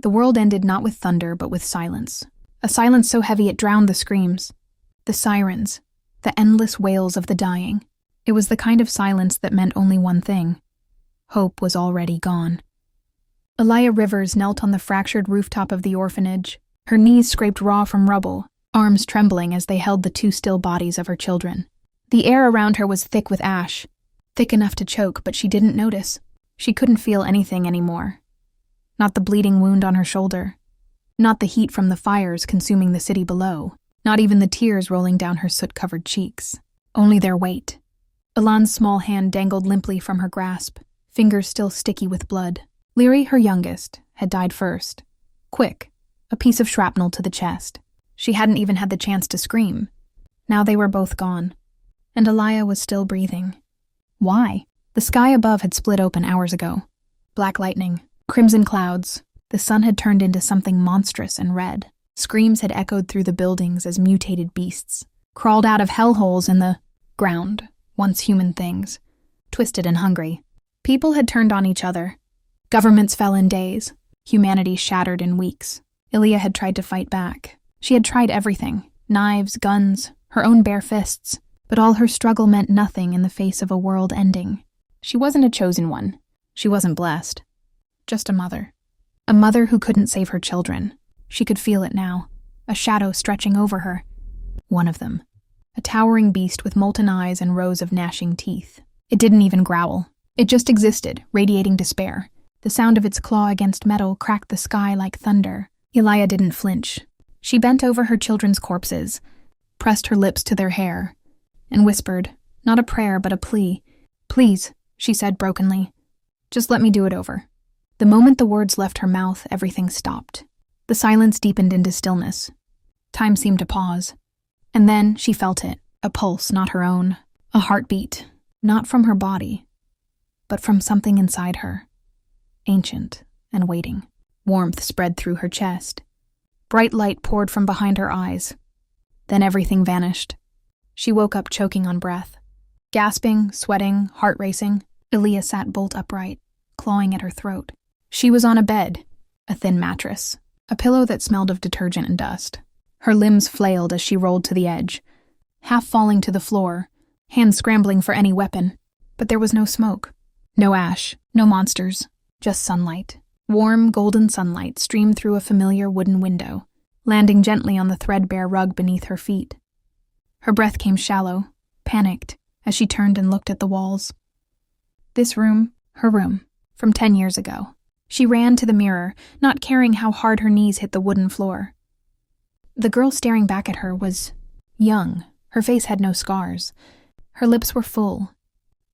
The world ended not with thunder, but with silence. A silence so heavy it drowned the screams, the sirens, the endless wails of the dying. It was the kind of silence that meant only one thing. Hope was already gone. Elia Rivers knelt on the fractured rooftop of the orphanage, her knees scraped raw from rubble, arms trembling as they held the two still bodies of her children. The air around her was thick with ash, thick enough to choke, but she didn't notice. She couldn't feel anything anymore. Not the bleeding wound on her shoulder. Not the heat from the fires consuming the city below. Not even the tears rolling down her soot-covered cheeks. Only their weight. Elan's small hand dangled limply from her grasp, fingers still sticky with blood. Leary, her youngest, had died first. Quick, a piece of shrapnel to the chest. She hadn't even had the chance to scream. Now they were both gone. And Elia was still breathing. Why? The sky above had split open hours ago. Black lightning, crimson clouds. The sun had turned into something monstrous and red. Screams had echoed through the buildings as mutated beasts crawled out of hellholes in the ground, once human things, twisted and hungry. People had turned on each other. Governments fell in days. Humanity shattered in weeks. Ilia had tried to fight back. She had tried everything. Knives, guns, her own bare fists. But all her struggle meant nothing in the face of a world ending. She wasn't a chosen one. She wasn't blessed. Just a mother. A mother who couldn't save her children. She could feel it now. A shadow stretching over her. One of them. A towering beast with molten eyes and rows of gnashing teeth. It didn't even growl. It just existed, radiating despair. The sound of its claw against metal cracked the sky like thunder. Elia didn't flinch. She bent over her children's corpses, pressed her lips to their hair, and whispered, not a prayer but a plea. Please, she said brokenly. Just let me do it over. The moment the words left her mouth, everything stopped. The silence deepened into stillness. Time seemed to pause. And then she felt it, a pulse not her own, a heartbeat, not from her body, but from something inside her, ancient and waiting. Warmth spread through her chest. Bright light poured from behind her eyes. Then everything vanished. She woke up choking on breath. Gasping, sweating, heart racing, Ilia sat bolt upright, clawing at her throat. She was on a bed, a thin mattress, a pillow that smelled of detergent and dust. Her limbs flailed as she rolled to the edge, half falling to the floor, hands scrambling for any weapon. But there was no smoke, no ash, no monsters, just sunlight. Warm, golden sunlight streamed through a familiar wooden window, landing gently on the threadbare rug beneath her feet. Her breath came shallow, panicked, as she turned and looked at the walls. This room, her room, from 10 years ago. She ran to the mirror, not caring how hard her knees hit the wooden floor. The girl staring back at her was young. Her face had no scars. Her lips were full.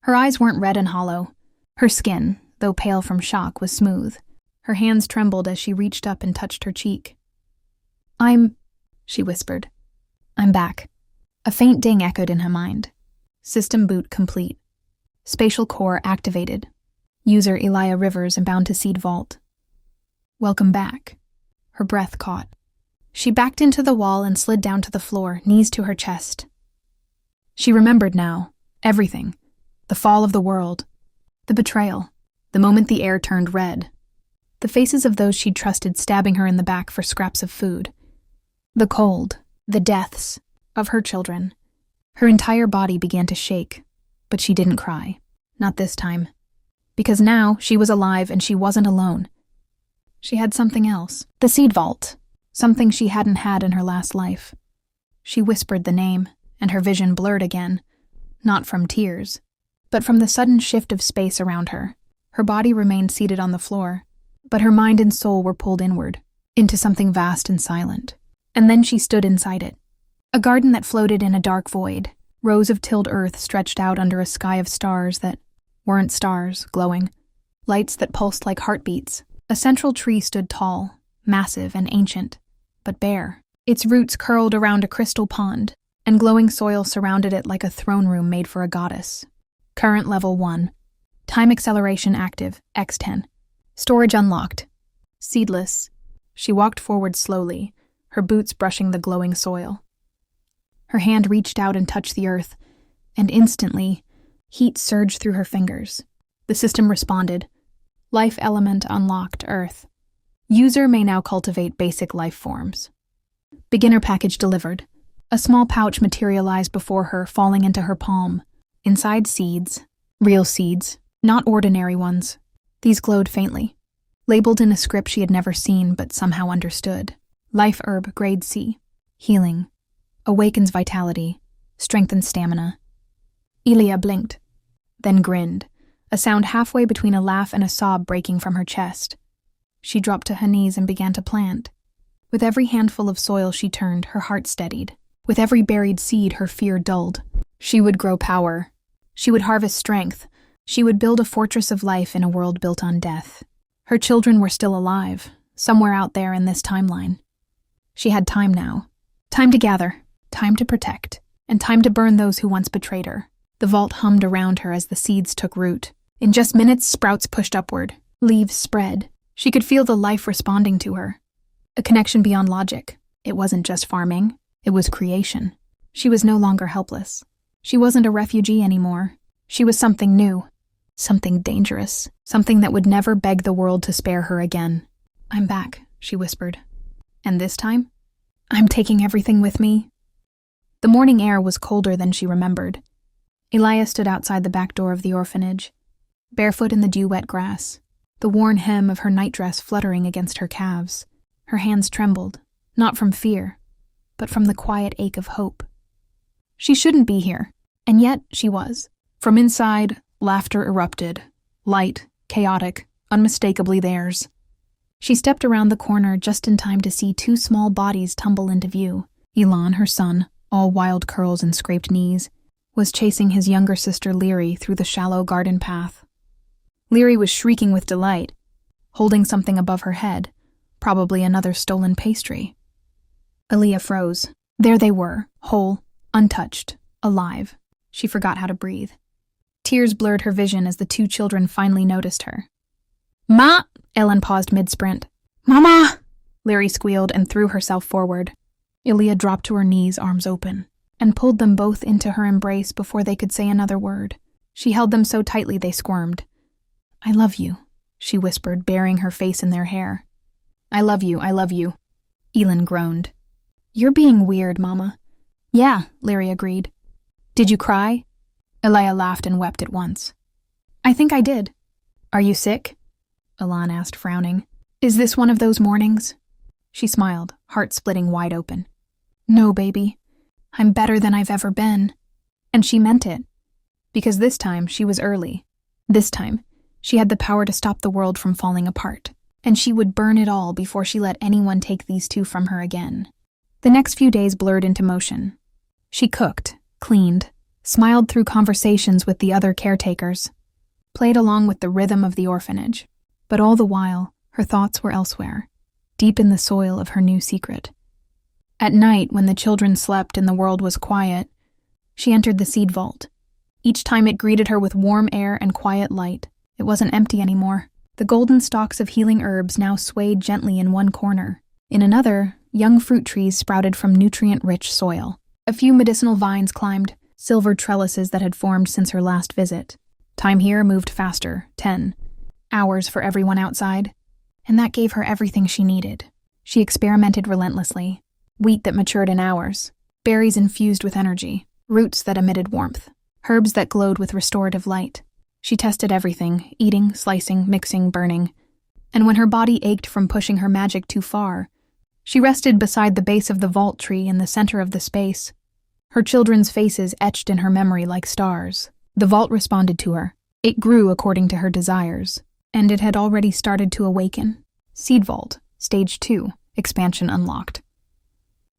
Her eyes weren't red and hollow. Her skin, though pale from shock, was smooth. Her hands trembled as she reached up and touched her cheek. She whispered. I'm back. A faint ding echoed in her mind. System boot complete. Spatial core activated. User Elia Rivers and bound to Seed Vault. Welcome back. Her breath caught. She backed into the wall and slid down to the floor, knees to her chest. She remembered now. Everything. The fall of the world. The betrayal. The moment the air turned red. The faces of those she'd trusted stabbing her in the back for scraps of food. The cold. The deaths. Of her children. Her entire body began to shake, but she didn't cry. Not this time. Because now she was alive and she wasn't alone. She had something else. The Seed Vault. Something she hadn't had in her last life. She whispered the name, and her vision blurred again. Not from tears, but from the sudden shift of space around her. Her body remained seated on the floor, but her mind and soul were pulled inward, into something vast and silent. And then she stood inside it. A garden that floated in a dark void. Rows of tilled earth stretched out under a sky of stars that weren't stars, glowing. Lights that pulsed like heartbeats. A central tree stood tall, massive and ancient, but bare. Its roots curled around a crystal pond, and glowing soil surrounded it like a throne room made for a goddess. Current level 1. Time acceleration active, X10. Storage unlocked. Seedless. She walked forward slowly, her boots brushing the glowing soil. Her hand reached out and touched the earth, and instantly, heat surged through her fingers. The system responded. Life element unlocked, Earth. User may now cultivate basic life forms. Beginner package delivered. A small pouch materialized before her, falling into her palm. Inside seeds. Real seeds, not ordinary ones. These glowed faintly, labeled in a script she had never seen but somehow understood. Life herb, grade C. Healing. Awakens vitality. Strengthens stamina. Ilia blinked, then grinned, a sound halfway between a laugh and a sob breaking from her chest. She dropped to her knees and began to plant. With every handful of soil she turned, her heart steadied. With every buried seed, her fear dulled. She would grow power. She would harvest strength. She would build a fortress of life in a world built on death. Her children were still alive, somewhere out there in this timeline. She had time now. Time to gather, time to protect, and time to burn those who once betrayed her. The vault hummed around her as the seeds took root. In just minutes, sprouts pushed upward. Leaves spread. She could feel the life responding to her. A connection beyond logic. It wasn't just farming. It was creation. She was no longer helpless. She wasn't a refugee anymore. She was something new. Something dangerous. Something that would never beg the world to spare her again. "I'm back," she whispered. "And this time, I'm taking everything with me." The morning air was colder than she remembered. Ilia stood outside the back door of the orphanage, barefoot in the dew-wet grass, the worn hem of her nightdress fluttering against her calves. Her hands trembled, not from fear, but from the quiet ache of hope. She shouldn't be here, and yet she was. From inside, laughter erupted, light, chaotic, unmistakably theirs. She stepped around the corner just in time to see two small bodies tumble into view. Elon, her son, all wild curls and scraped knees, was chasing his younger sister Lyri through the shallow garden path. Lyri was shrieking with delight, holding something above her head, probably another stolen pastry. Ilia froze. There they were, whole, untouched, alive. She forgot how to breathe. Tears blurred her vision as the two children finally noticed her. "Ma!" Ellen paused mid-sprint. "Mama!" Lyri squealed and threw herself forward. Ilia dropped to her knees, arms open, and pulled them both into her embrace before they could say another word. She held them so tightly they squirmed. "I love you," she whispered, burying her face in their hair. I love you, Elin groaned. "You're being weird, Mama." "Yeah," Lyri agreed. "Did you cry?" Ilia laughed and wept at once. "I think I did." "Are you sick?" Elan asked, frowning. "Is this one of those mornings?" She smiled, heart splitting wide open. "No, baby. I'm better than I've ever been." And she meant it. Because this time she was early. This time she had the power to stop the world from falling apart. And she would burn it all before she let anyone take these two from her again. The next few days blurred into motion. She cooked, cleaned, smiled through conversations with the other caretakers, played along with the rhythm of the orphanage. But all the while, her thoughts were elsewhere, deep in the soil of her new secret. At night, when the children slept and the world was quiet, she entered the seed vault. Each time it greeted her with warm air and quiet light. It wasn't empty anymore. The golden stalks of healing herbs now swayed gently in one corner. In another, young fruit trees sprouted from nutrient-rich soil. A few medicinal vines climbed, silver trellises that had formed since her last visit. Time here moved faster, 10 hours for everyone outside, and that gave her everything she needed. She experimented relentlessly. Wheat that matured in hours, berries infused with energy, roots that emitted warmth, herbs that glowed with restorative light. She tested everything, eating, slicing, mixing, burning. And when her body ached from pushing her magic too far, she rested beside the base of the vault tree in the center of the space, her children's faces etched in her memory like stars. The vault responded to her. It grew according to her desires, and it had already started to awaken. Seed Vault, Stage 2, expansion unlocked.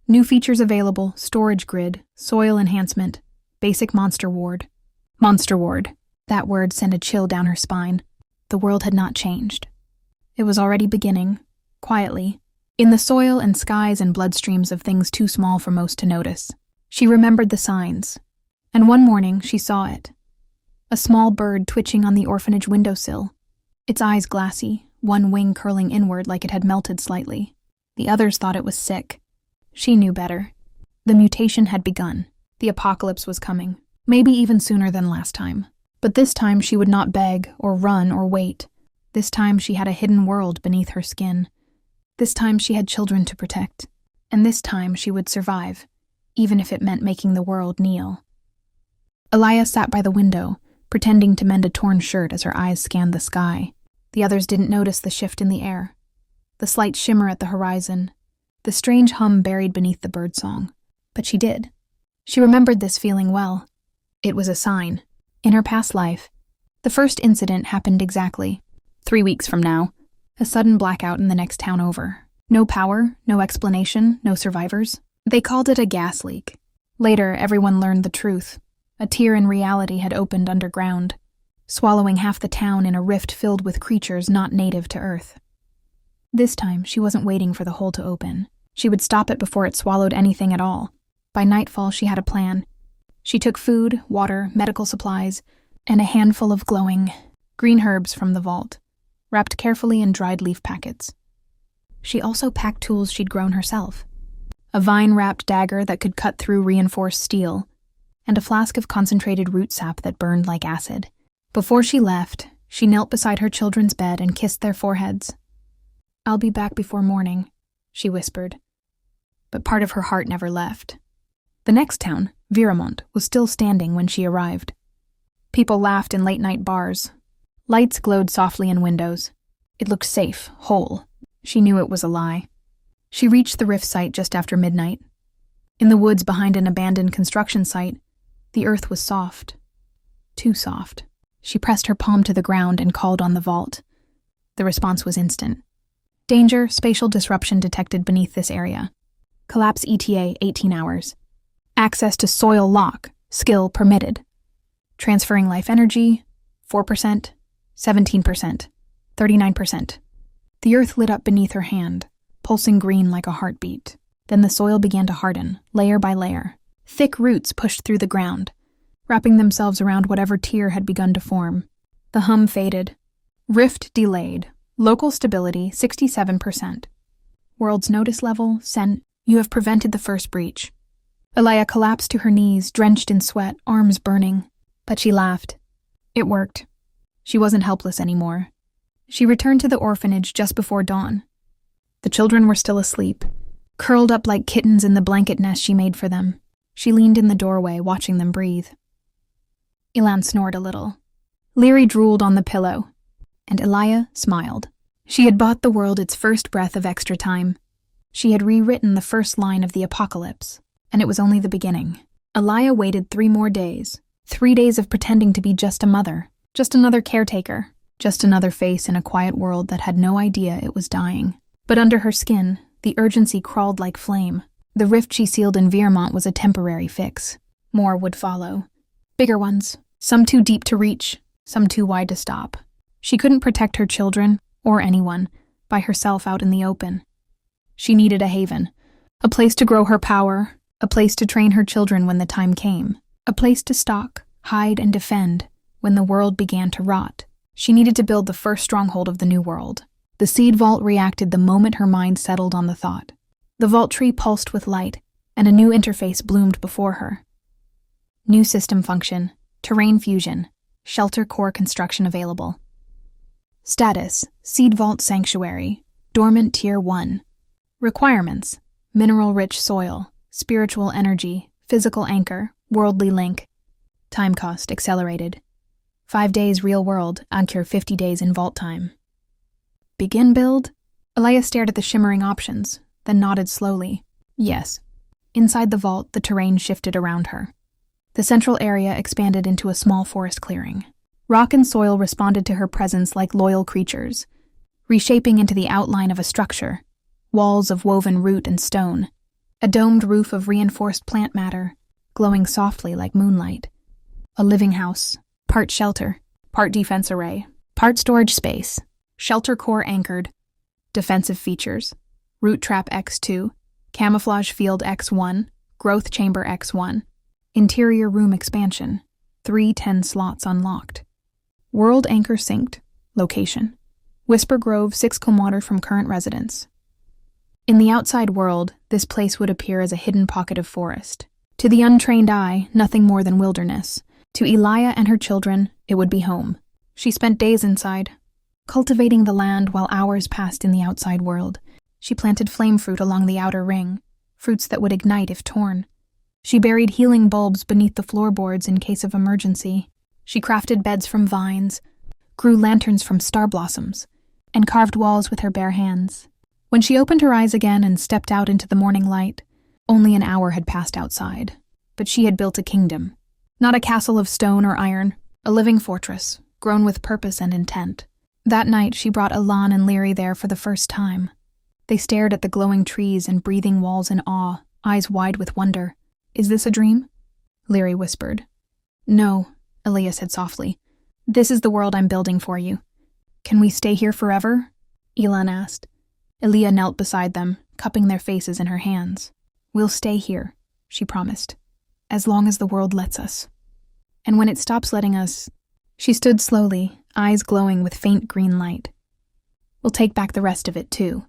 New features available: storage grid, soil enhancement, basic monster ward. Monster ward. That word sent a chill down her spine. The world had not changed. It was already beginning, quietly, in the soil and skies and bloodstreams of things too small for most to notice. She remembered the signs, and one morning she saw it. A small bird twitching on the orphanage windowsill, its eyes glassy, one wing curling inward like it had melted slightly. The others thought it was sick. She knew better. The mutation had begun. The apocalypse was coming, maybe even sooner than last time. But this time she would not beg or run or wait. This time she had a hidden world beneath her skin, This time she had children to protect, and this time she would survive, even if it meant making the world kneel. Elia sat by the window, pretending to mend a torn shirt as her eyes scanned the sky. The others didn't notice the shift in the air, the slight shimmer at the horizon, the strange hum buried beneath the birdsong. But she did. She remembered this feeling well. It was a sign. In her past life, the first incident happened exactly 3 weeks from now, a sudden blackout in the next town over. No power, no explanation, no survivors. They called it a gas leak. Later, everyone learned the truth. A tear in reality had opened underground, swallowing half the town in a rift filled with creatures not native to Earth. This time, she wasn't waiting for the hole to open. She would stop it before it swallowed anything at all. By nightfall, she had a plan. She took food, water, medical supplies, and a handful of glowing green herbs from the vault, wrapped carefully in dried leaf packets. She also packed tools she'd grown herself. A vine-wrapped dagger that could cut through reinforced steel, and a flask of concentrated root sap that burned like acid. Before she left, she knelt beside her children's bed and kissed their foreheads. "I'll be back before morning," she whispered. But part of her heart never left. The next town, Viramont, was still standing when she arrived. People laughed in late-night bars. Lights glowed softly in windows. It looked safe, whole. She knew it was a lie. She reached the rift site just after midnight. In the woods behind an abandoned construction site, the earth was soft. Too soft. She pressed her palm to the ground and called on the vault. The response was instant. Danger, spatial disruption detected beneath this area. Collapse ETA 18 hours. Access to soil lock, skill permitted. Transferring life energy, 4%, 17%, 39%. The earth lit up beneath her hand, pulsing green like a heartbeat. Then the soil began to harden, layer by layer. Thick roots pushed through the ground, wrapping themselves around whatever tier had begun to form. The hum faded. Rift delayed. Local stability 67%. World's notice level sent. You have prevented the first breach. Elia collapsed to her knees, drenched in sweat, arms burning. But she laughed. It worked. She wasn't helpless anymore. She returned to the orphanage just before dawn. The children were still asleep, curled up like kittens in the blanket nest she made for them. She leaned in the doorway, watching them breathe. Ilan snored a little. Leary drooled on the pillow, and Elia smiled. She had bought the world its first breath of extra time. She had rewritten the first line of the apocalypse, and it was only the beginning. Elia waited 3 more days. 3 days of pretending to be just a mother, just another caretaker, just another face in a quiet world that had no idea it was dying. But under her skin, the urgency crawled like flame. The rift she sealed in Viramont was a temporary fix. More would follow. Bigger ones, some too deep to reach, some too wide to stop. She couldn't protect her children, or anyone, by herself out in the open. She needed a haven, a place to grow her power, a place to train her children when the time came, a place to stalk, hide, and defend when the world began to rot. She needed to build the first stronghold of the new world. The seed vault reacted the moment her mind settled on the thought. The vault tree pulsed with light, and a new interface bloomed before her. New system function, terrain fusion, shelter core construction available. Status, Seed Vault Sanctuary, Dormant Tier 1. Requirements, mineral-rich soil, spiritual energy, physical anchor, worldly link. Time cost accelerated. 5 days real world, Anchor 50 days in vault time. Begin build? Elia stared at the shimmering options, then nodded slowly. Yes. Inside the vault, the terrain shifted around her. The central area expanded into a small forest clearing. Rock and soil responded to her presence like loyal creatures, reshaping into the outline of a structure, walls of woven root and stone, a domed roof of reinforced plant matter, glowing softly like moonlight. A living house, part shelter, part defense array, part storage space, shelter core anchored, defensive features, root trap X2, camouflage field X1, growth chamber X1, interior room expansion, 3 10 slots unlocked. World anchor synced, location, Whisper Grove 6 km from current residence. In the outside world, this place would appear as a hidden pocket of forest. To the untrained eye, nothing more than wilderness. To Elia and her children, it would be home. She spent days inside, cultivating the land while hours passed in the outside world. She planted flame fruit along the outer ring, fruits that would ignite if torn. She buried healing bulbs beneath the floorboards in case of emergency. She crafted beds from vines, grew lanterns from star blossoms, and carved walls with her bare hands. When she opened her eyes again and stepped out into the morning light, only an hour had passed outside. But she had built a kingdom. Not a castle of stone or iron, a living fortress, grown with purpose and intent. That night she brought Elan and Lyri there for the first time. They stared at the glowing trees and breathing walls in awe, eyes wide with wonder. "Is this a dream?" Lyri whispered. "No," Elia said softly. "This is the world I'm building for you." "Can we stay here forever?" Elan asked. Elia knelt beside them, cupping their faces in her hands. "We'll stay here," she promised, "as long as the world lets us. And when it stops letting us..." She stood slowly, eyes glowing with faint green light. "We'll take back the rest of it, too."